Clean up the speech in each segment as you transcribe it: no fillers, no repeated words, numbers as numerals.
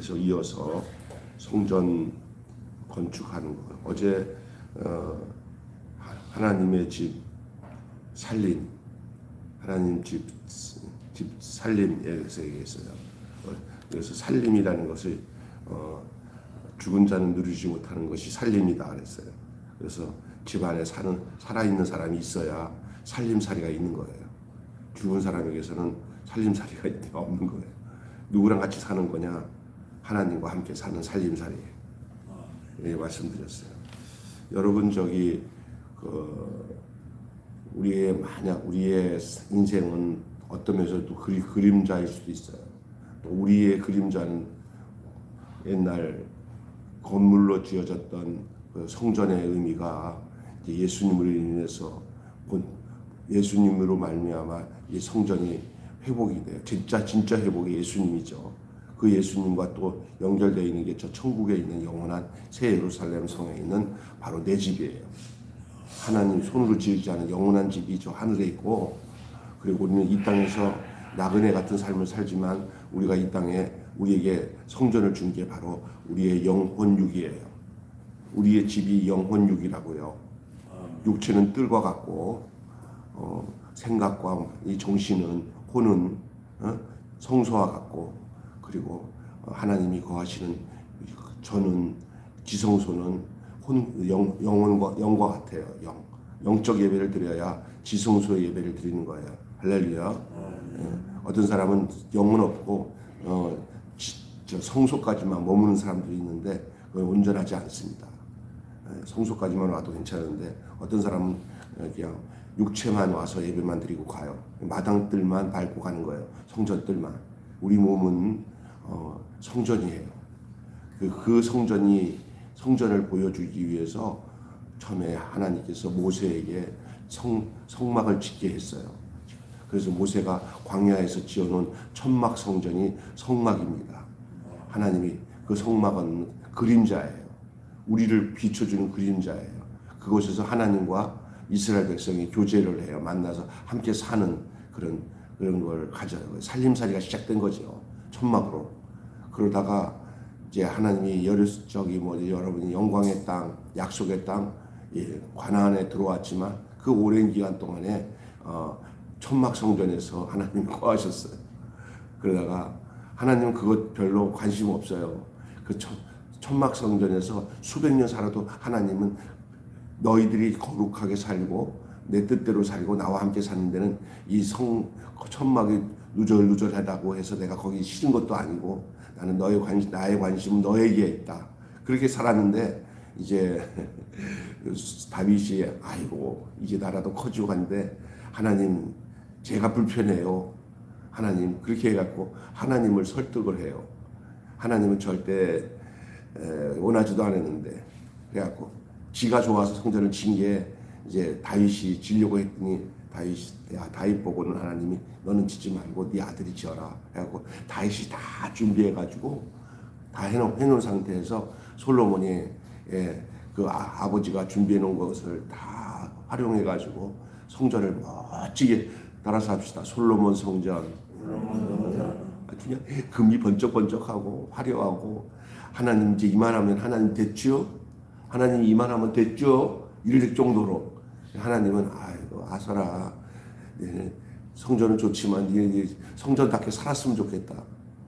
계속 이어서 성전 건축하는 것. 어제 하나님의 집 살림, 하나님 집 살림에 대해서 얘기했어요. 그래서 살림이라는 것을 죽은 자는 누리지 못하는 것이 살림이다 그랬어요. 그래서 집 안에 살아있는 사람이 있어야 살림살이가 있는 거예요. 죽은 사람에게서는 살림살이가 없는 거예요. 누구랑 같이 사는 거냐? 하나님과 함께 사는 살림살이에요. 예, 말씀드렸어요. 여러분 우리의 인생은 어떤 면에서 또 그림자일 수도 있어요. 또 우리의 그림자는 옛날 건물로 지어졌던 그 성전의 의미가 이제 예수님으로 인해서 예수님으로 말미암아 이 성전이 회복이 돼요. 진짜 회복이 예수님이죠. 그 예수님과 또 연결되어 있는 게 저 천국에 있는 영원한 새 예루살렘 성에 있는 바로 내 집이에요. 하나님 손으로 지으지 않은 영원한 집이 저 하늘에 있고, 그리고 우리는 이 땅에서 나그네 같은 삶을 살지만 우리가 이 땅에 우리에게 성전을 준 게 바로 우리의 영혼육이에요. 우리의 집이 영혼육이라고요. 육체는 뜰과 같고 생각과 이 정신은 혼은 성소와 같고, 그리고 하나님이 거하시는 저는 지성소는 영과 같아요. 영적 예배를 드려야 지성소의 예배를 드리는 거예요. 할렐루야. 어떤 사람은 영은 없고 성소까지만 머무는 사람들이 있는데 그건 온전하지 않습니다. 성소까지만 와도 괜찮은데 어떤 사람은 그냥 육체만 와서 예배만 드리고 가요. 마당뜰만 밟고 가는 거예요. 성전뜰만. 우리 몸은 성전이에요. 그 성전을 보여주기 위해서 처음에 하나님께서 모세에게 성막을 짓게 했어요. 그래서 모세가 광야에서 지어놓은 천막 성전이 성막입니다. 하나님이 그 성막은 그림자예요. 우리를 비춰주는 그림자예요. 그곳에서 하나님과 이스라엘 백성이 교제를 해요. 만나서 함께 사는 그런 걸 가져요. 살림살이가 시작된 거죠. 천막으로. 그러다가 이제 하나님이 여러분이 영광의 땅, 약속의 땅, 가나안에 들어왔지만 그 오랜 기간 동안에 천막 성전에서 하나님이 거하셨어요. 그러다가 하나님은 그것 별로 관심 없어요. 그 천막 성전에서 수백 년 살아도 하나님은 너희들이 거룩하게 살고 내 뜻대로 살고 나와 함께 사는 데는 이 천막이 누절누절하다고 해서 내가 거기 싫은 것도 아니고 나는 나의 관심은 너에게 있다. 그렇게 살았는데 이제 다윗이 아이고 이제 나라도 커지고 간데 하나님 제가 불편해요. 하나님 그렇게 해갖고 하나님을 설득을 해요. 하나님은 절대 원하지도 않았는데 그래갖고 지가 좋아서 성전을 진 게 이제 다윗이 지려고 했더니 다윗 보고는 하나님이 너는 짓지 말고 네 아들이 지어라 해갖고 다윗이 다 준비해가지고 다 해놓은 상태에서 솔로몬이 그 아버지가 준비해놓은 것을 다 활용해가지고 성전을 멋지게 따라서 합시다. 솔로몬 성전. 그냥 금이 번쩍번쩍하고 화려하고 하나님 이제 이만하면 하나님 됐죠? 하나님 이만하면 됐죠? 이럴 정도로 하나님은 아이고 아서라 성전은 좋지만 니네 성전답게 살았으면 좋겠다.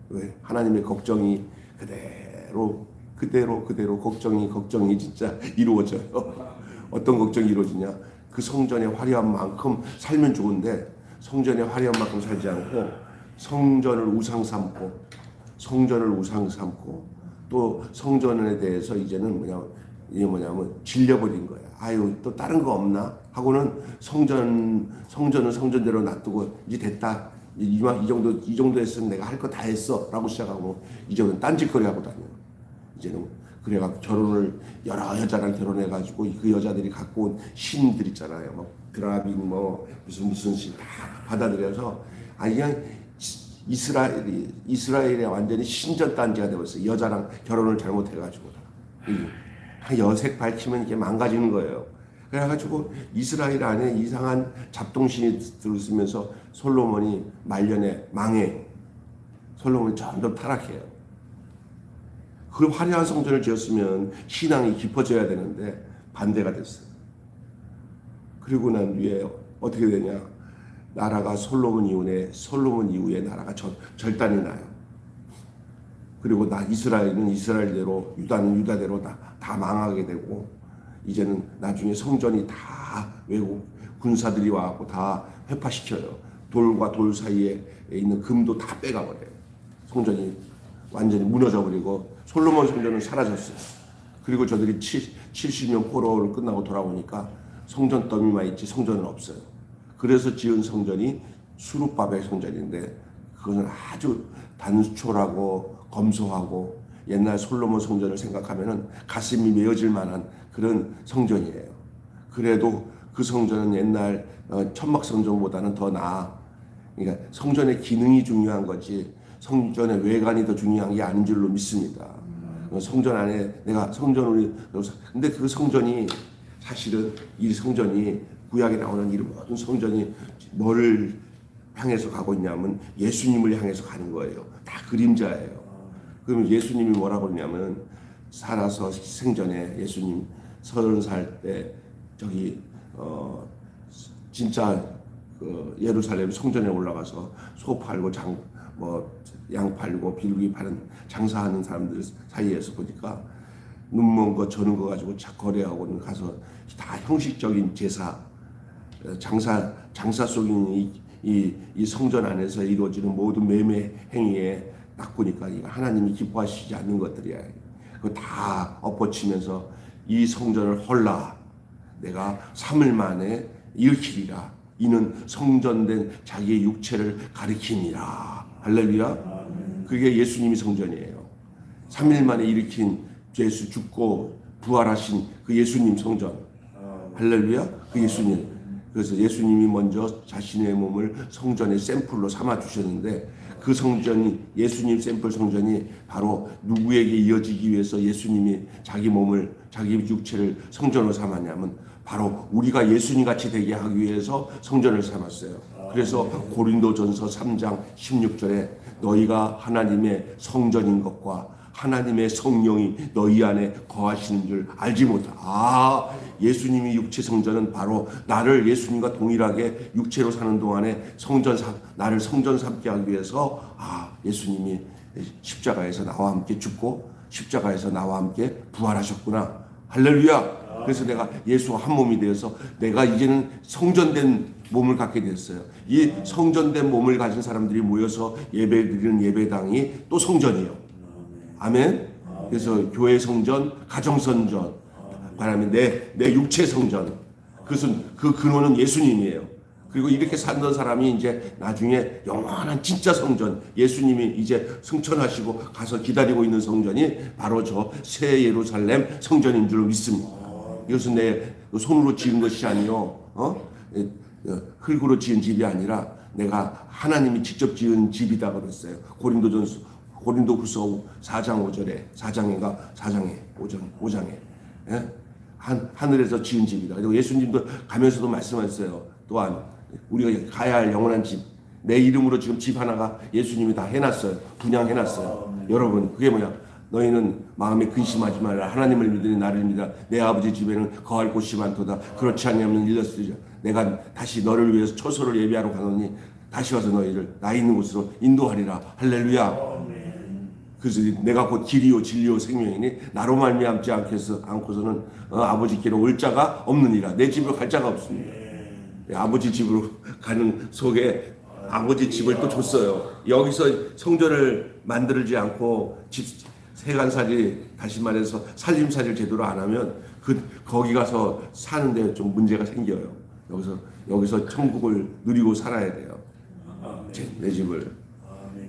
왜? 하나님의 걱정이 그대로 걱정이 진짜 이루어져요. 어떤 걱정이 이루어지냐? 그 성전의 화려한 만큼 살면 좋은데 성전의 화려한 만큼 살지 않고 성전을 우상 삼고 또 성전에 대해서 이제는 뭐냐면 질려버린 거야. 아유 또 다른 거 없나 하고는 성전은 성전대로 놔두고 이제 됐다. 이 정도 했으면 내가 할 거 다 했어라고 시작하고 이제는 딴짓거리 하고 다녀. 이제는 그래가 결혼을 여러 여자랑 결혼해가지고 그 여자들이 갖고 온 신들 있잖아요. 뭐 드라빙 무슨 신 다 받아들여서 그냥 이스라엘이 완전히 신전 단지가 되었어요. 여자랑 결혼을 잘못해가지고 여색 밝히면 이게 망가지는 거예요. 그래가지고 이스라엘 안에 이상한 잡동신이 들어서면서 솔로몬이 말년에 망해. 솔로몬이 점점 타락해요. 그 화려한 성전을 지었으면 신앙이 깊어져야 되는데 반대가 됐어요. 그리고 난 뒤에 어떻게 되냐? 나라가 솔로몬 이후에 나라가 절단이 나요. 그리고 이스라엘은 이스라엘대로, 유다는 유다대로 다 망하게 되고, 이제는 나중에 성전이 다 외국 군사들이 와갖고 다 회파시켜요. 돌과 돌 사이에 있는 금도 다 빼가버려요. 성전이 완전히 무너져버리고 솔로몬 성전은 사라졌어요. 그리고 저들이 70년 포로를 끝나고 돌아오니까 성전 더미만 있지 성전은 없어요. 그래서 지은 성전이 수룹바벨 성전인데, 그것은 아주 단촐하고 검소하고 옛날 솔로몬 성전을 생각하면은 가슴이 메어질 만한 그런 성전이에요. 그래도 그 성전은 옛날 천막 성전보다는 더 나아. 그러니까 성전의 기능이 중요한 거지 성전의 외관이 더 중요한 게 아닌 줄로 믿습니다. 성전 안에 근데 그 성전이 사실은 이 성전이 구약에 나오는 이 모든 성전이 뭐를 향해서 가고 있냐면 예수님을 향해서 가는 거예요. 다 그림자예요. 그러면 예수님이 뭐라고 그러냐면, 살아서 생전에 예수님 30살 때 저기 진짜 그 예루살렘 성전에 올라가서 소 팔고 양 팔고 비둘기 파는 장사하는 사람들 사이에서 보니까 눈먼 거 저는 거 가지고 거래하고는 가서 다 형식적인 제사, 장사 속인 이 성전 안에서 이루어지는 모든 매매 행위에 딱 보니까 이거 하나님이 기뻐하시지 않는 것들이야. 그거 다 엎어치면서 이 성전을 헐라, 내가 3일 만에 일으키리라. 이는 성전된 자기의 육체를 가리킴이라. 할렐루야. 그게 예수님이 성전이에요. 3일 만에 일으킨 예수, 죽고 부활하신 그 예수님 성전. 할렐루야. 그 예수님. 그래서 예수님이 먼저 자신의 몸을 성전의 샘플로 삼아 주셨는데, 그 성전이, 예수님 샘플 성전이 바로 누구에게 이어지기 위해서 예수님이 자기 몸을, 자기 육체를 성전으로 삼았냐면 바로 우리가 예수님 같이 되게 하기 위해서 성전을 삼았어요. 그래서 고린도전서 3장 16절에 너희가 하나님의 성전인 것과 하나님의 성령이 너희 안에 거하시는 줄 알지 못하. 예수님이 육체 성전은 바로 나를 예수님과 동일하게 육체로 사는 동안에 나를 성전 삼게 하기 위해서 예수님이 십자가에서 나와 함께 죽고 십자가에서 나와 함께 부활하셨구나. 할렐루야. 그래서 내가 예수와 한 몸이 되어서 내가 이제는 성전된 몸을 갖게 됐어요. 이 성전된 몸을 가진 사람들이 모여서 예배드리는 예배당이 또 성전이에요. 아멘. 그래서 교회 성전, 가정 성전, 말하면 내 육체 성전. 그것은 그 근원은 예수님이에요. 그리고 이렇게 살던 사람이 이제 나중에 영원한 진짜 성전, 예수님이 이제 승천하시고 가서 기다리고 있는 성전이 바로 저 새 예루살렘 성전인 줄 믿습니다. 이것은 내 손으로 지은 것이 아니요, 흙으로 지은 집이 아니라 내가 하나님이 직접 지은 집이다 그랬어요. 고린도후서 4장 5절에 5장에 하늘에서 지은 집이다. 그리고 예수님도 가면서도 말씀하셨어요. 또한 우리가 가야 할 영원한 집, 내 이름으로 지금 집 하나가 예수님이 다 해놨어요. 분양해놨어요. 여러분, 그게 뭐냐? 너희는 마음에 근심하지 말라. 하나님을 믿으니 나를 믿으라. 내 아버지 집에는 거할 곳이 많도다. 그렇지 않으면 일렀으리라. 내가 다시 너를 위해서 초소를 예비하러 가노니 다시 와서 너희를 나 있는 곳으로 인도하리라. 할렐루야. 그래서 내가 곧 길이요 진리요 생명이니 나로 말미암지 않고서는 아버지께로 올 자가 없느니라. 내 집으로 갈 자가 없습니다. 아버지 집으로 가는 속에 아버지 집을 또 줬어요. 여기서 성전을 만들지 않고 세간살이, 다시 말해서 살림살이를 제대로 안 하면 거기 가서 사는데 좀 문제가 생겨요. 여기서 천국을 누리고 살아야 돼요. 내 집을.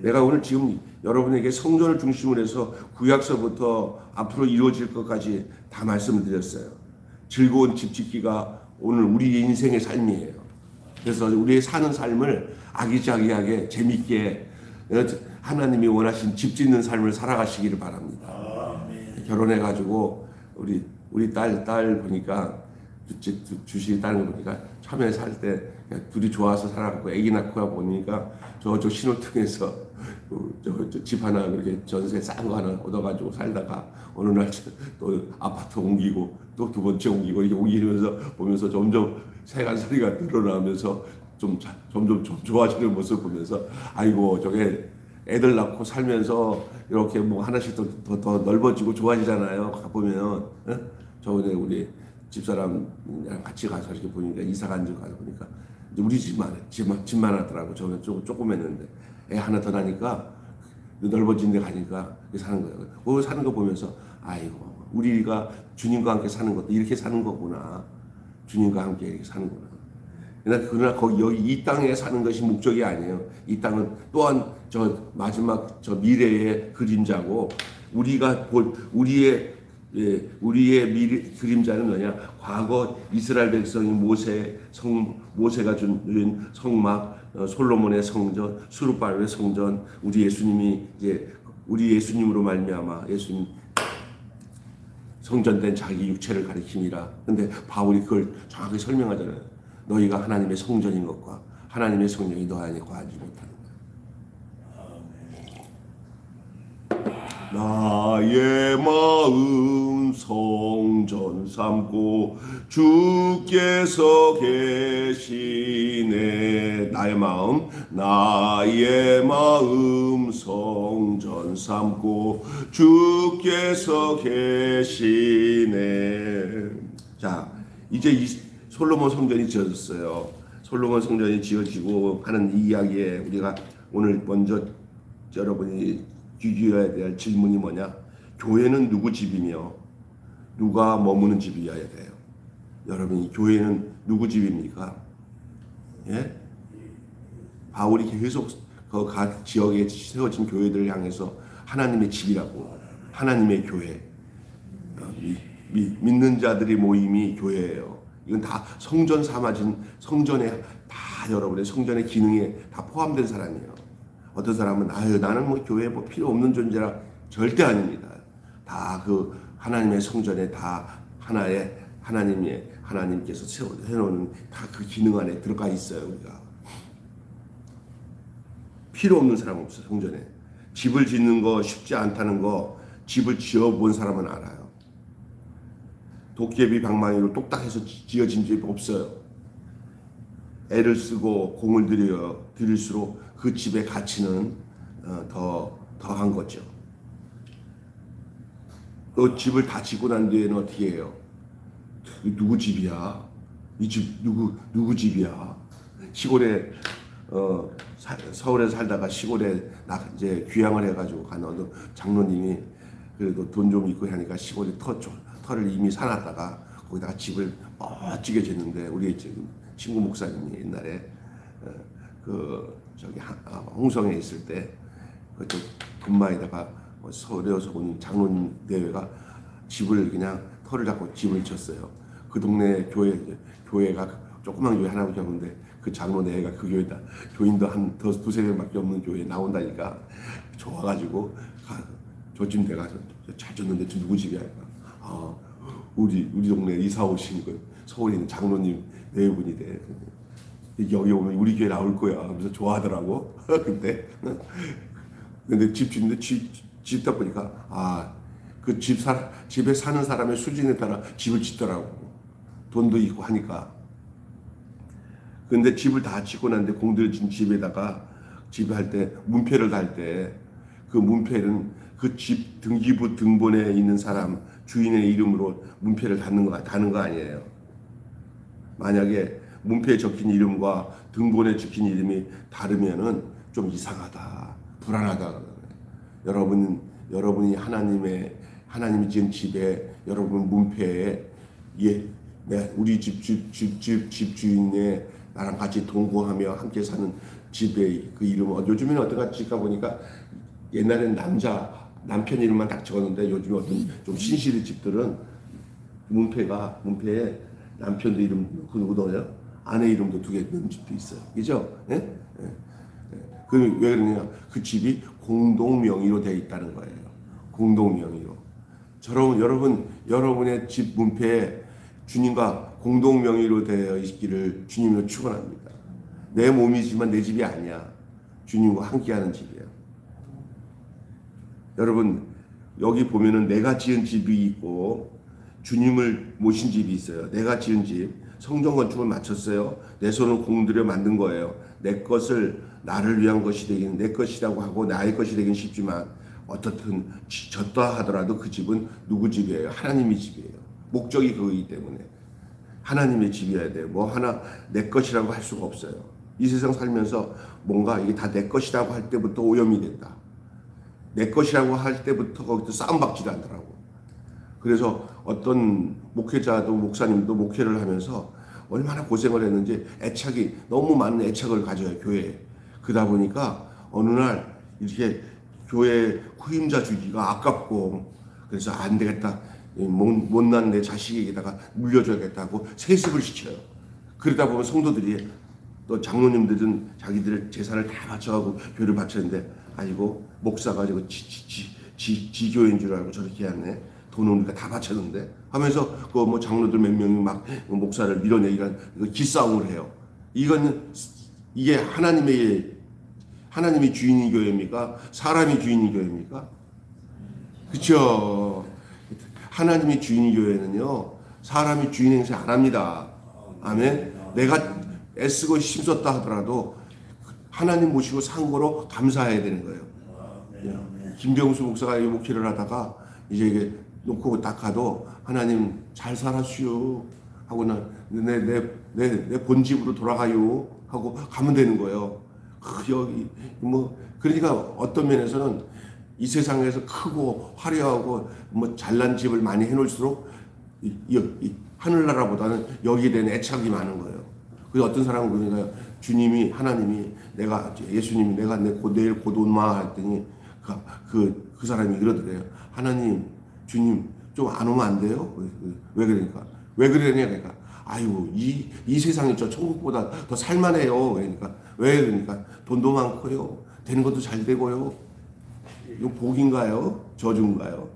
내가 오늘 지금 여러분에게 성전을 중심으로 해서 구약서부터 앞으로 이루어질 것까지 다 말씀을 드렸어요. 즐거운 집 짓기가 오늘 우리 인생의 삶이에요. 그래서 우리의 사는 삶을 아기자기하게 재밌게 하나님이 원하신 집 짓는 삶을 살아가시기를 바랍니다. 결혼해가지고 우리 딸 보니까 주식이 딸을 보니까 처음에 살 때 둘이 좋아서 살아갖고 애기 낳고 보니까 저쪽 신호등에서 집 하나 그렇게 전세 싼 거 하나 얻어가지고 살다가 어느 날 또 아파트 옮기고 또 두 번째 옮기고 이렇게 옮기면서 보면서 점점 세간살이가 늘어나면서 점점 좀 좋아지는 모습 보면서 아이고 저게 애들 낳고 살면서 이렇게 뭐 하나씩 더 넓어지고 좋아지잖아요. 가보면 저번에 우리 집사람이랑 같이 가서 이렇게 보니까 이사 간 집 가서 보니까 우리 집만 하더라고. 저는 조금 했는데 애 하나 더 나니까 넓어진 데 가니까 사는 거예요. 그거 사는 거 보면서 아이고 우리가 주님과 함께 사는 것도 이렇게 사는 거구나. 주님과 함께 이렇게 사는구나. 그러나 여기 이 땅에 사는 것이 목적이 아니에요. 이 땅은 또한 저 마지막 저 미래의 그림자고 우리가 볼 우리의 미래 그림자는 뭐냐? 과거 이스라엘 백성이 모세가 준 성막, 솔로몬의 성전, 수르바벨의 성전, 우리 예수님으로 말미암아 예수님 성전된 자기 육체를 가리킴이라. 근데 바울이 그걸 정확히 설명하잖아요. 너희가 하나님의 성전인 것과 하나님의 성령이 너 안에 거하지 못하는 거야. 나의 마음 성전 삼고 주께서 계시네. 나의 마음 성전 삼고 주께서 계시네. 자, 이제 솔로몬 성전이 지어졌어요. 솔로몬 성전이 지어지고 하는 이 이야기에 우리가 오늘 먼저 여러분이 귀기해야 될 질문이 뭐냐? 교회는 누구 집이며 누가 머무는 집이어야 돼요? 여러분, 교회는 누구 집입니까? 예? 바울이 계속 그 각 지역에 세워진 교회들을 향해서 하나님의 집이라고, 하나님의 교회, 믿는 자들의 모임이 교회예요. 이건 다 성전 삼아진 성전에 다 여러분의 성전의 기능에 다 포함된 사람이에요. 어떤 사람은 나는 뭐 교회 뭐 필요 없는 존재라 절대 아닙니다. 다 그 하나님의 성전에 다 하나의 하나님께서 해놓은 다 그 기능 안에 들어가 있어요. 우리가 필요 없는 사람 없어요. 성전에 집을 짓는 거 쉽지 않다는 거 집을 지어본 사람은 알아요. 도깨비 방망이로 똑딱해서 지어진 집 없어요. 애를 쓰고 공을 들일수록 그 집의 가치는 더한 거죠. 또 집을 다 짓고 난 뒤에는 어떻게 해요? 누구 집이야? 이 집 누구 집이야? 시골에 서울에 살다가 시골에 이제 귀향을 해가지고 간 어느 장로님이 그래도 돈 좀 있고 하니까 시골에 터를 이미 사놨다가 거기다가 집을 멋지게 짓는데 우리 지금 친구 목사님이 옛날에 홍성에 있을 때 그쪽 근마에다가 서울에서 온 장로님 대회가 집을 그냥 터를 잡고 집을 쳤어요. 그 동네 교회가 조그만 교회 하나 없는데 그 장로 내가 그 교회다. 교인도 한 두세 명밖에 없는 교회에 나온다니까 좋아가지고 조짐 돼가서 잘 줬는데 저 누구 집이야? 우리 동네 이사 오신 그 서울에 있는 장로님 내외분이 돼. 여기 오면 우리 교회 나올 거야. 그래서 좋아하더라고. 근데 집 짓다 보니까 그 집에 사는 사람의 수준에 따라 집을 짓더라고. 돈도 있고 하니까. 근데 집을 다 짓고 났는데 공들여진 집에다가 집할 때 문패를 달 때 그 문패는 그 집 등기부 등본에 있는 사람 주인의 이름으로 문패를 다는 거 아니에요. 만약에 문패에 적힌 이름과 등본에 적힌 이름이 다르면은 좀 이상하다, 불안하다. 여러분이 하나님이 지은 집에 여러분 문패에 우리 집 주인의 나랑 같이 동거하며 함께 사는 집의 그 이름은 요즘에는 어떤가 지까 보니까 옛날에는 남편 이름만 딱 적었는데 요즘에 어떤 좀 신시리 집들은 문패에 남편도 이름 누구 넣어요? 아내 이름도 2개 넣은 집도 있어요. 그죠? 예? 왜 그러냐? 그 집이 공동명의로 되어 있다는 거예요. 공동명의로. 여러분의 집 문패에 주님과 공동명의로 되어 있기를 주님으로 축원합니다. 내 몸이지만 내 집이 아니야. 주님과 함께하는 집이에요. 여러분 여기 보면은 내가 지은 집이 있고 주님을 모신 집이 있어요. 내가 지은 집, 성전 건축을 마쳤어요. 내 손을 공들여 만든 거예요. 내 것을 나를 위한 것이 되긴 내 것이라고 하고 나의 것이 되긴 쉽지만 어떻든 졌다 하더라도 그 집은 누구 집이에요? 하나님의 집이에요. 목적이 그거이기 때문에 하나님의 집이어야 돼요. 뭐 하나 내 것이라고 할 수가 없어요. 이 세상 살면서 뭔가 이게 다 내 것이라고 할 때부터 오염이 된다. 내 것이라고 할 때부터 거기서 싸움박질을 하더라고. 그래서 어떤 목회자도 목사님도 목회를 하면서 얼마나 고생을 했는지 애착이 너무 많은 애착을 가져요. 교회에. 그러다 보니까 어느 날 이렇게 교회 후임자 주기가 아깝고 그래서 안 되겠다. 못난 내 자식에게다가 물려줘야겠다고 세습을 시켜요. 그러다 보면 성도들이 또 장로님들은 자기들 재산을 다 바쳐가고 교회를 바쳤는데 아이고 목사가 지교인 줄 알고 저렇게 했네. 돈을 우리가 다 바쳤는데 하면서 그 뭐 장로들 몇 명이 막 목사를 밀어내기가 기싸움을 해요. 이게 하나님의 주인인 교회입니까? 사람이 주인인 교회입니까? 그렇죠. 하나님이 주인인 교회는요 사람이 주인 행세 안 합니다. 아멘. 내가 애쓰고 힘썼다 하더라도 하나님 모시고 산 거로 감사해야 되는 거예요. 김병수 목사가 이 목회를 하다가 이제 이게 놓고 딱 가도 하나님 잘 살았슈 하고 내 본집으로 돌아가요 하고 가면 되는 거예요. 여기 뭐 그러니까 어떤 면에서는 이 세상에서 크고 화려하고 뭐 잘난 집을 많이 해놓을수록 이 하늘나라보다는 여기에 대한 애착이 많은 거예요. 그래서 어떤 사람은 그러니까 주님이 하나님이 예수님이 내가 내일 곧 온마 했더니 그 사람이 그러더래요. 하나님 주님 좀 안 오면 안 돼요? 왜 그러니까 왜 그러냐 그러니까 아유 이 세상이 저 천국보다 더 살만해요. 그러니까 왜 그러니까 돈도 많고요 되는 것도 잘 되고요. 이거 복인가요? 저주인가요?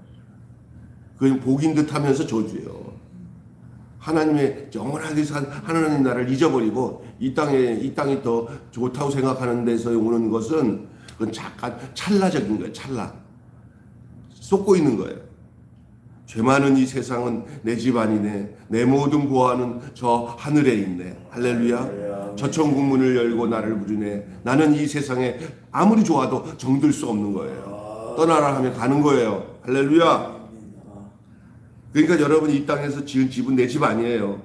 그건 복인 듯 하면서 저주예요. 하나님의 영원하게 산 하나님 나라를 잊어버리고 이 땅이 더 좋다고 생각하는 데서 오는 것은 그건 잠깐 찰나적인 거예요. 찰나. 쏟고 있는 거예요. 죄 많은 이 세상은 내 집 아니네. 내 모든 보화는 저 하늘에 있네. 할렐루야. 저 천국 문을 열고 나를 부르네. 나는 이 세상에 아무리 좋아도 정들 수 없는 거예요. 떠나라 하면 가는 거예요. 할렐루야. 그러니까 여러분이 이 땅에서 지은 집은 내 집 아니에요.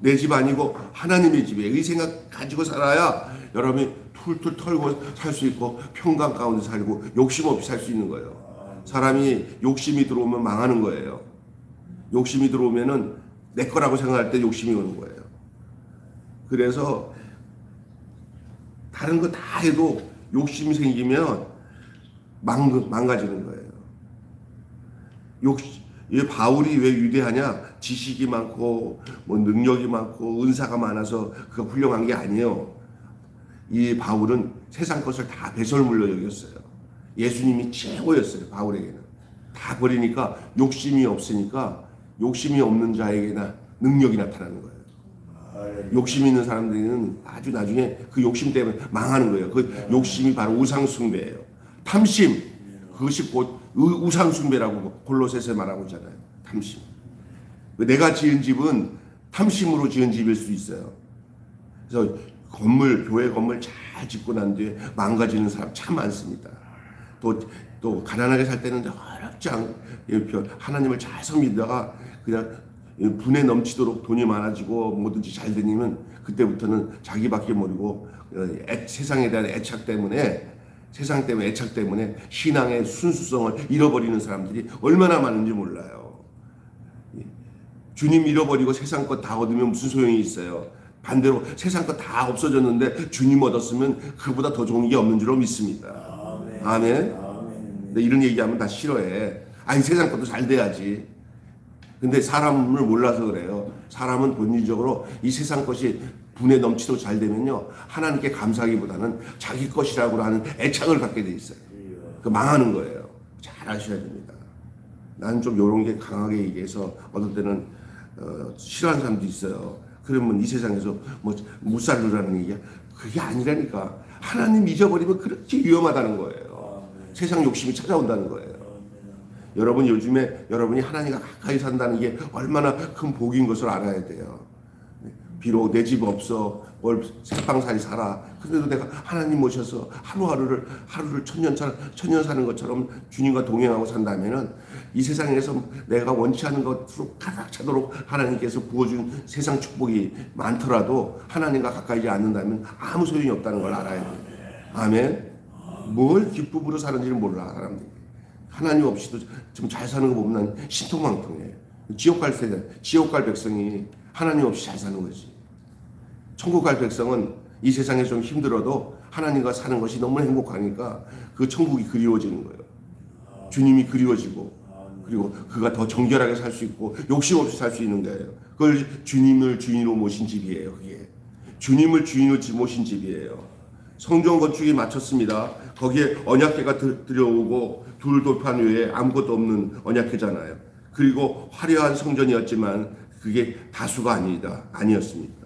내 집 아니고 하나님의 집이에요. 이 생각 가지고 살아야 여러분이 툴툴 털고 살 수 있고 평강 가운데 살고 욕심 없이 살 수 있는 거예요. 사람이 욕심이 들어오면 망하는 거예요. 욕심이 들어오면은 내 거라고 생각할 때 욕심이 오는 거예요. 그래서 다른 거 다 해도 욕심이 생기면 망가지는 거예요. 이 바울이 왜 위대하냐? 지식이 많고 뭐 능력이 많고 은사가 많아서 그가 훌륭한 게 아니에요. 이 바울은 세상 것을 다 배설물로 여겼어요. 예수님이 최고였어요. 바울에게는. 다 버리니까 욕심이 없으니까 욕심이 없는 자에게나 능력이 나타나는 거예요. 욕심 있는 사람들은 아주 나중에 그 욕심 때문에 망하는 거예요. 그 욕심이 바로 우상숭배예요. 탐심, 그것이 곧 우상숭배라고 골로새서에 말하고 있잖아요. 탐심. 내가 지은 집은 탐심으로 지은 집일 수 있어요. 그래서 교회 건물 잘 짓고 난 뒤에 망가지는 사람 참 많습니다. 또 가난하게 살 때는 어렵지 않고 하나님을 잘 섬기다가 그냥 분에 넘치도록 돈이 많아지고 뭐든지 잘 되면 그때부터는 자기밖에 모르고 세상에 대한 애착 때문에 신앙의 순수성을 잃어버리는 사람들이 얼마나 많은지 몰라요. 주님 잃어버리고 세상 것 다 얻으면 무슨 소용이 있어요. 반대로 세상 것 다 없어졌는데 주님 얻었으면 그보다 더 좋은 게 없는 줄로 믿습니다. 아멘. 근데 이런 얘기하면 다 싫어해. 아니 세상 것도 잘 돼야지. 근데 사람을 몰라서 그래요. 사람은 본질적으로 이 세상 것이 분에 넘치도록 잘 되면요 하나님께 감사하기보다는 자기 것이라고 하는 애착을 갖게 돼 있어요. 그 망하는 거예요. 잘 아셔야 됩니다. 나는 좀 이런 게 강하게 얘기해서 어떨 때는 싫어하는 사람도 있어요. 그러면 이 세상에서 뭐 못 살으라는 얘기야. 그게 아니라니까. 하나님 잊어버리면 그렇게 위험하다는 거예요. 세상 욕심이 찾아온다는 거예요. 여러분 요즘에 여러분이 하나님과 가까이 산다는 게 얼마나 큰 복인 것을 알아야 돼요. 비록 내 집 없어, 새방살이 살아. 그래도 내가 하나님 모셔서 하루를 천년 사는 것처럼 주님과 동행하고 산다면은 이 세상에서 내가 원치 않는 것으로 가득 차도록 하나님께서 부어준 세상 축복이 많더라도 하나님과 가까이 않는다면 아무 소용이 없다는 걸 알아야 돼요. 아멘. 뭘 기쁨으로 사는지를 몰라 사람들이. 하나님 없이도 좀 잘 사는 거 보면 난 신통망통해. 지옥 갈 백성이 하나님 없이 잘 사는 거지. 천국 갈 백성은 이 세상에 좀 힘들어도 하나님과 사는 것이 너무 행복하니까 그 천국이 그리워지는 거예요. 주님이 그리워지고, 그리고 그가 더 정결하게 살 수 있고 욕심 없이 살 수 있는 거예요. 그걸 주님을 주인으로 모신 집이에요. 그게 주님을 주인으로 모신 집이에요. 성전 건축이 마쳤습니다. 거기에 언약궤가 들여오고 둘 돌판 외에 아무것도 없는 언약궤잖아요. 그리고 화려한 성전이었지만 그게 다수가 아니었습니다.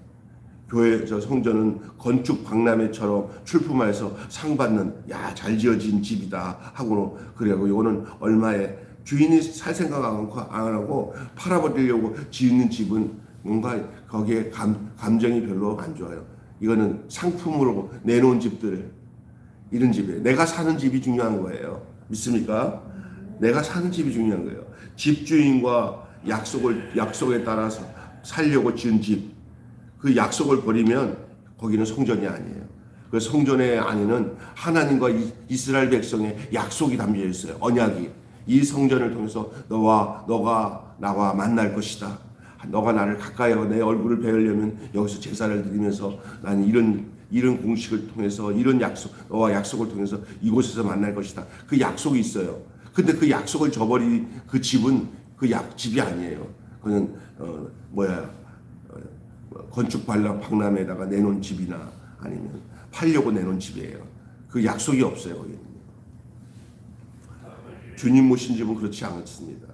교회 성전은 건축 박람회처럼 출품해서 상 받는 잘 지어진 집이다 하고 그래고 이거는 얼마에 주인이 살 생각 안 하고 팔아버리려고 지은 집은 뭔가 거기에 감정이 별로 안 좋아요. 이거는 상품으로 내놓은 집들, 이런 집이에요. 내가 사는 집이 중요한 거예요. 믿습니까? 내가 사는 집이 중요한 거예요. 집주인과 약속에 따라서 살려고 지은 집, 그 약속을 버리면 거기는 성전이 아니에요. 그 성전의 안에는 하나님과 이스라엘 백성의 약속이 담겨 있어요. 언약이. 이 성전을 통해서 너가 나와 만날 것이다. 너가 나를 가까이 하고 내 얼굴을 배우려면 여기서 제사를 드리면서 나는 이런 공식을 통해서 너와 약속을 통해서 이곳에서 만날 것이다. 그 약속이 있어요. 근데 그 약속을 저버린 그 집은 집이 아니에요. 그는 건축 박람회에다가 내놓은 집이나 아니면 팔려고 내놓은 집이에요. 그 약속이 없어요. 거기는. 주님 모신 집은 그렇지 않습니다.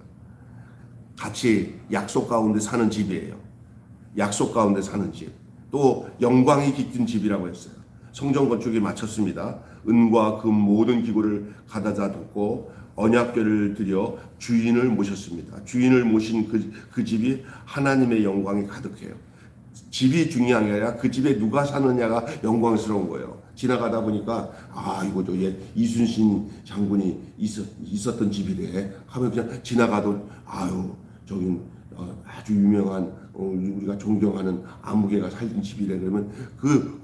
같이 약속 가운데 사는 집이에요. 약속 가운데 사는 집. 또 영광이 깃든 집이라고 했어요. 성전 건축이 마쳤습니다. 은과 금 모든 기구를 가져다 뒀고 언약궤를 들여 주인을 모셨습니다. 주인을 모신 그 집이 하나님의 영광이 가득해요. 집이 중요한 게 아니라 그 집에 누가 사느냐가 영광스러운 거예요. 지나가다 보니까 이거 옛 이순신 장군이 있었던 집이래 하면 그냥 지나가도 저기 아주 유명한 우리가 존경하는 아무개가 살던 집이래 그러면 그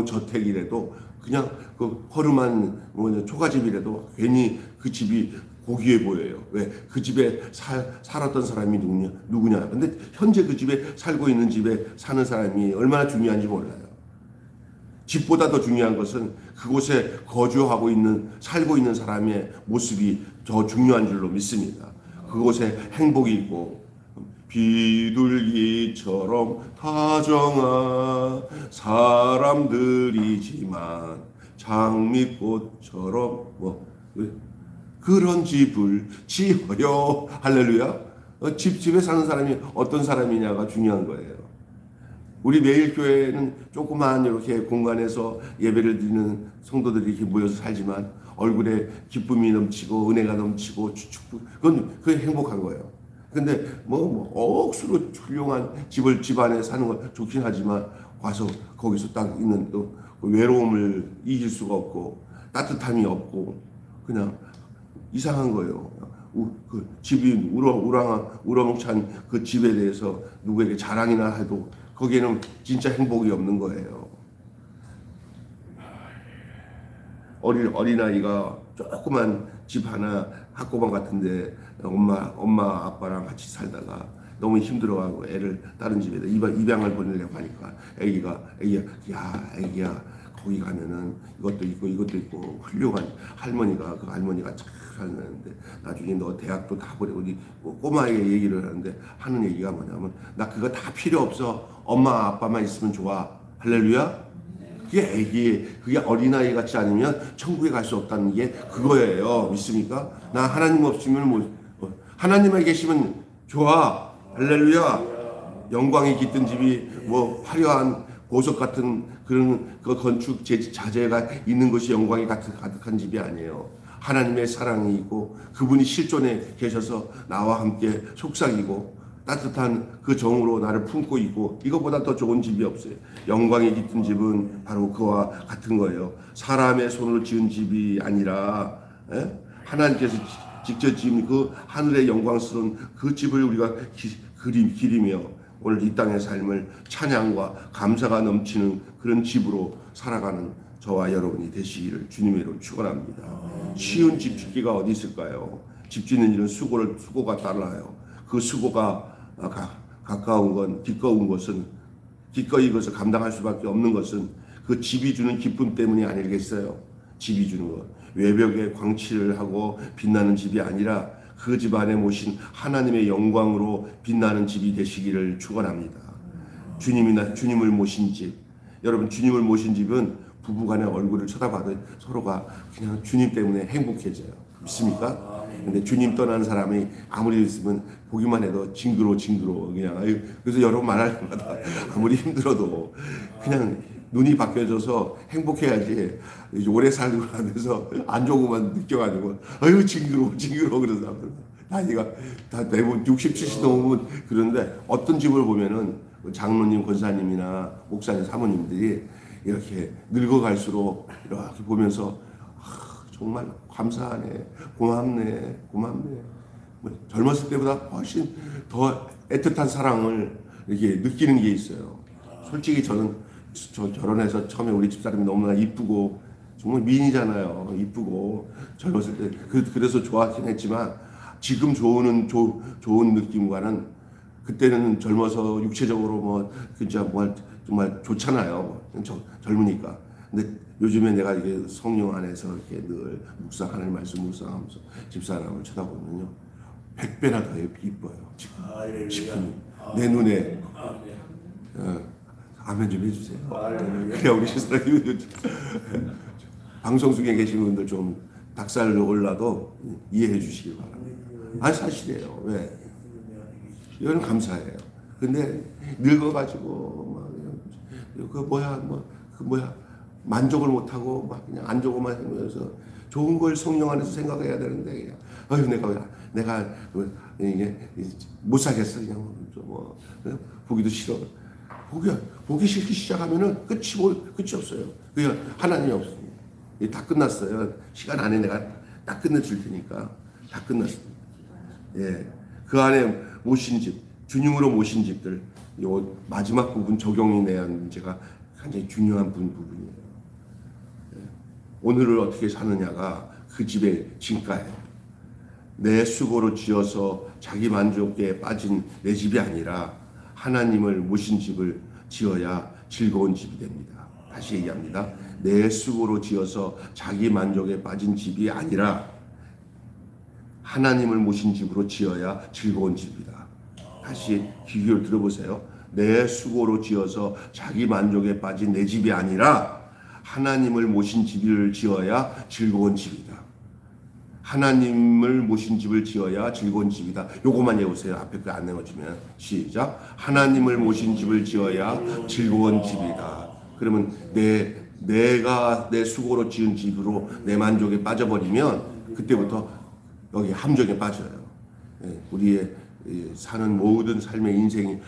저택이라도 그냥 그 허름한 초가집이라도 괜히 그 집이 고귀해 보여요. 왜? 그 집에 살았던 사람이 누구냐. 근데 현재 그 집에 살고 있는 집에 사는 사람이 얼마나 중요한지 몰라요. 집보다 더 중요한 것은 그곳에 살고 있는 사람의 모습이 더 중요한 줄로 믿습니다. 그곳에 행복이 있고 비둘기처럼 다정한 사람들이지만 장미꽃처럼 그런 집을 지어요. 할렐루야. 집에 사는 사람이 어떤 사람이냐가 중요한 거예요. 우리 매일교회는 조그마한 이렇게 공간에서 예배를 드리는 성도들이 이렇게 모여서 살지만 얼굴에 기쁨이 넘치고 은혜가 넘치고 그건 행복한 거예요. 근데 억수로 훌륭한 집 안에 사는 건 좋긴 하지만 와서 거기서 딱 있는 또 외로움을 이길 수가 없고 따뜻함이 없고 그냥 이상한 거예요. 그 집이 우렁찬 그 집에 대해서 누구에게 자랑이나 해도 거기에는 진짜 행복이 없는 거예요. 어린아이가 조그만 집 하나 학고방 같은데 엄마 아빠랑 같이 살다가 너무 힘들어하고 애를 다른 집에다 입양을 보내려고 하니까 애기가 애기야 거기 가면은 이것도 있고 훌륭한 할머니가 그 할머니가 잘 살는데 나중에 너 대학도 다 보내고 꼬마에게 얘기를 하는데 하는 얘기가 뭐냐면 나 그거 다 필요 없어. 엄마 아빠만 있으면 좋아. 할렐루야. 그게 어린아이 같지 않으면 천국에 갈 수 없다는 게 그거예요. 믿습니까? 나 하나님 없으면 하나님만 계시면 좋아. 할렐루야. 영광이 깃든 집이 화려한 보석 같은 그런 그 건축 자재가 있는 것이 영광이 가득한 집이 아니에요. 하나님의 사랑이 있고 그분이 실존에 계셔서 나와 함께 속삭이고 따뜻한 그 정으로 나를 품고 있고 이것보다 더 좋은 집이 없어요. 영광이 깃든 집은 바로 그와 같은 거예요. 사람의 손으로 지은 집이 아니라 하나님께서 직접 지은 그 하늘의 영광스러운 그 집을 우리가 기리며 오늘 이 땅의 삶을 찬양과 감사가 넘치는 그런 집으로 살아가는 저와 여러분이 되시기를 주님의 이름으로 축원합니다. 쉬운 집 짓기가 어디 있을까요? 집 짓는 일은 수고가 따라요. 그 수고가 가까운 건 기꺼운 것은 기꺼이 이것을 감당할 수밖에 없는 것은 그 집이 주는 기쁨 때문이 아니겠어요? 집이 주는 것 외벽에 광칠을 하고 빛나는 집이 아니라 그 집 안에 모신 하나님의 영광으로 빛나는 집이 되시기를 축원합니다. 주님을 모신 집, 여러분 주님을 모신 집은 부부간의 얼굴을 쳐다봐도 서로가 그냥 주님 때문에 행복해져요. 믿습니까? 근데 주님 떠나는 사람이 아무리 있으면 보기만 해도 징그러워 그냥 그래서 여러분 말할 때마다 아무리 힘들어도 그냥 눈이 바뀌어져서 행복해야지 오래 살고 하면서 안 좋은 것만 느껴가지고 아유 징그러워 그런 사람들 나이가 다 대부분 60, 70 넘으면 그런데 어떤 집을 보면은 장로님, 권사님이나 목사님, 사모님들이 이렇게 늙어갈수록 이렇게 보면서 정말 감사하네, 고맙네. 젊었을 때보다 훨씬 더 애틋한 사랑을 이렇게 느끼는 게 있어요. 솔직히 저 결혼해서 처음에 우리 집사람이 너무나 이쁘고 정말 미인이잖아요. 이쁘고 젊었을 때 그래서 좋아하긴 했지만 지금 좋은 느낌과는 그때는 젊어서 육체적으로 뭐 진짜 정말 좋잖아요. 젊으니까. 근데 요즘에 내가 이게 성령 안에서 이렇게 늘 하나님 말씀 묵상하면서 집사람을 쳐다보면요 100배나 더 이뻐요. 지금 내 눈에 아멘 좀 해주세요. 그래야 우리 집사람이 방송 중에 계신 분들 좀 닭살 올라도 이해해 주시기 바랍니다. 아니 사실이에요. 왜? 이건 감사해요. 근데 늙어가지고 만족을 못하고 막 그냥 안 좋고만 하면서 좋은 걸 성령 안에서 생각해야 되는데 아유 내가 이게 못 살겠어 그냥 보기도 싫어. 보기 싫기 시작하면은 끝이 없어요. 그게 하나님이 없습니다. 다 끝났어요. 시간 안에 내가 다 끝내줄 테니까 다 끝났습니다. 예, 그 안에 모신 집, 주님으로 모신 집들, 요 마지막 부분 적용이 내야 하는 문제가 굉장히 중요한 부분이에요. 예, 오늘을 어떻게 사느냐가 그 집의 진가예요. 내 수고로 지어서 자기 만족에 빠진 내 집이 아니라 하나님을 모신 집을 지어야 즐거운 집이 됩니다. 다시 얘기합니다. 내 수고로 지어서 자기 만족에 빠진 집이 아니라 하나님을 모신 집으로 지어야 즐거운 집이다. 다시 귀 기울여 들어보세요. 내 수고로 지어서 자기 만족에 빠진 내 집이 아니라 하나님을 모신 집을 지어야 즐거운 집이다. 하나님을 모신 집을 지어야 즐거운 집이다. 요거만 외우세요. 앞에 그 안 외워주면 시작. 하나님을 모신 집을 지어야 즐거운 집이다. 그러면 내가 내 수고로 지은 집으로 내 만족에 빠져버리면 그때부터 여기 함정에 빠져요. 우리의 사는 모든 삶의 인생이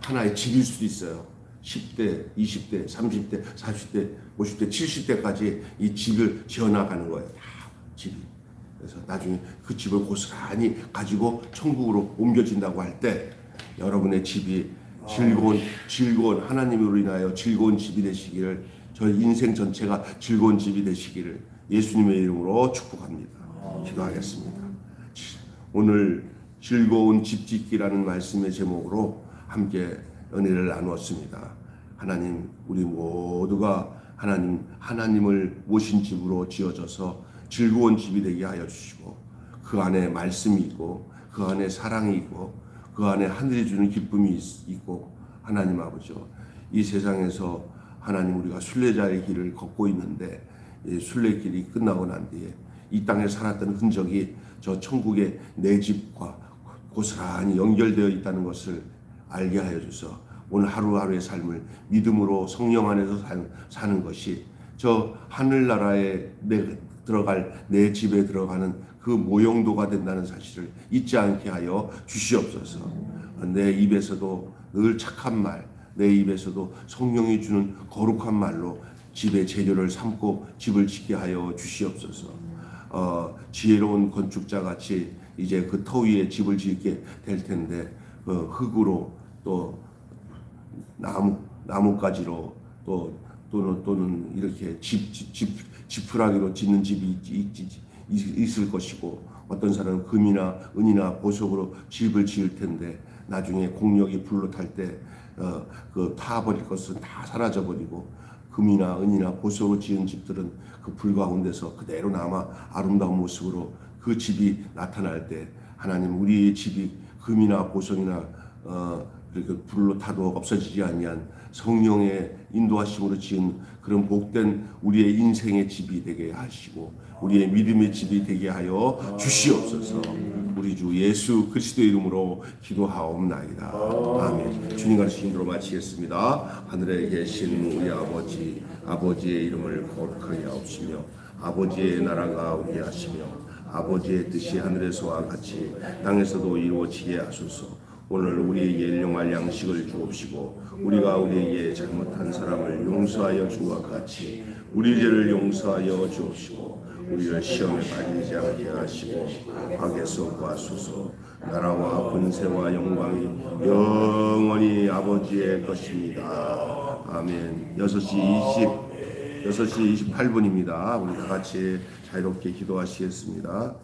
하나의 집일 수도 있어요. 10대, 20대, 30대, 40대, 50대, 70대까지 이 집을 지어나가는 거예요. 집이. 그래서 나중에 그 집을 고스란히 가지고 천국으로 옮겨진다고 할 때 여러분의 집이 즐거운 하나님으로 인하여 즐거운 집이 되시기를, 저희 인생 전체가 즐거운 집이 되시기를 예수님의 이름으로 축복합니다. 기도하겠습니다. 오늘 즐거운 집 짓기라는 말씀의 제목으로 함께 은혜를 나누었습니다. 하나님, 우리 모두가 하나님을 모신 집으로 지어져서 즐거운 집이 되게 하여 주시고, 그 안에 말씀이 있고, 그 안에 사랑이 있고, 그 안에 하늘이 주는 기쁨이 있고, 하나님 아버지요, 이 세상에서 하나님 우리가 순례자의 길을 걷고 있는데, 순례길이 끝나고 난 뒤에 이 땅에 살았던 흔적이 저 천국의 내 집과 고스란히 연결되어 있다는 것을 알게 하여 주셔서 오늘 하루하루의 삶을 믿음으로 성령 안에서 사는 것이 저 하늘나라에 들어갈 내 집에 들어가는 그 모형도가 된다는 사실을 잊지 않게 하여 주시옵소서. 내 입에서도 늘 착한 말, 내 입에서도 성령이 주는 거룩한 말로 집의 재료를 삼고 집을 짓게 하여 주시옵소서. 지혜로운 건축자 같이 이제 그 터 위에 집을 짓게 될 텐데 흙으로 또 나뭇가지로 또는 이렇게 지푸라기로 짓는 집이 있을 것이고, 어떤 사람은 금이나 은이나 보석으로 집을 지을 텐데 나중에 공력이 불로 탈 때 그 타버릴 것은 다 사라져 버리고, 금이나 은이나 보석으로 지은 집들은 그 불 가운데서 그대로 남아 아름다운 모습으로 그 집이 나타날 때, 하나님 우리의 집이 금이나 보석이나 그렇게 불로 타도 없어지지 아니한 성령의 인도하심으로 지은 그런 복된 우리의 인생의 집이 되게 하시고 우리의 믿음의 집이 되게 하여 주시옵소서. 우리 주 예수 그리스도의 이름으로 기도하옵나이다. 아멘. 주님 가르치신 대로 마치겠습니다. 하늘에 계신 우리 아버지의 이름을 거룩하게 하옵시며 아버지의 나라가 오게 하시며 아버지의 뜻이 하늘에서와 같이 땅에서도 이루어지게 하소서. 오늘 우리에게 일용할 양식을 주옵시고 우리가 우리에게 잘못한 사람을 용서하여 주와 같이 우리 죄를 용서하여 주옵시고 우리를 시험에 빠지지 않게 하시고 악에서 구하소서. 나라와 권세와 영광이 영원히 아버지의 것입니다. 아멘. 6시 28분입니다. 우리 다 같이 자유롭게 기도하시겠습니다.